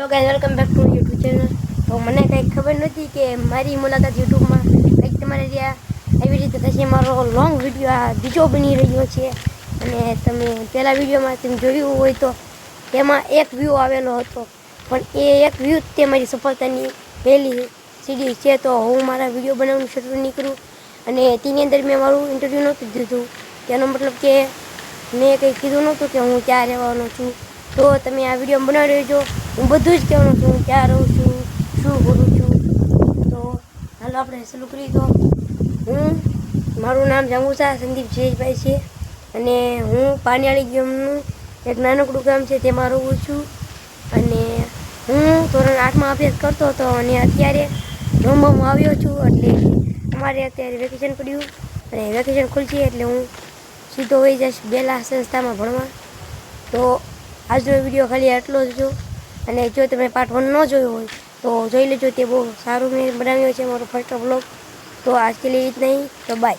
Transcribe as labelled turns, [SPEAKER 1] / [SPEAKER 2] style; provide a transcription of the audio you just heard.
[SPEAKER 1] Hello guys, welcome back to YouTube channel. તો મને કંઈક ખબર નથી કે મારી મુલાકાત યુટ્યુબમાં કંઈક તમારે ત્યાં આવી રીતે થશે. મારો લોંગ વિડીયો આ બીજો બની રહ્યો છે અને તમે પહેલા વિડીયોમાં તમે જોયું હોય તો તેમાં એક વ્યૂ આવેલો હતો, પણ એ એક વ્યૂ તે મારી સફળતાની પહેલી સીડી છે. તો હું મારા વિડીયો બનાવવાનું શરૂ નહીં કરું અને તેની અંદર મેં મારું ઇન્ટરવ્યૂ નહોતું દીધું. તેનો મતલબ કે મેં કંઈ કીધું નહોતું કે હું ક્યાં રહેવાનો છું. તો તમે આ વિડીયો બનાવી રહેજો. હું બધું જ કહેવાનું છું, હું ક્યાં રહું છું, શું કરું છું. તો હાલો આપણે શરૂ કરી દો. મારું નામ જાંબુસા સંદીપ જયેશભાઈ છે અને હું પાનિયાળી ગામનું એક નાનકડું ગામ છે તેમાં રહું છું. અને હું ધોરણ 8માં અભ્યાસ કરતો હતો અને અત્યારે 9માં આવ્યો છું. એટલે અમારે અત્યારે વેકેશન પડ્યું અને વેકેશન ખુલશે એટલે હું સીધો હોઈ જઈશ બેલા સંસ્થામાં ભણવા. તો આજનો વિડીયો ખાલી આટલો જ જો. અને જો તમે પાર્ટ 1 ન જોયો હોય તો જોઈ લેજો, તે બહુ સારું મેં બનાવ્યો છે મારો ફર્સ્ટ વ્લોગ. તો આજ કે लिए इतना ही, तो बाय.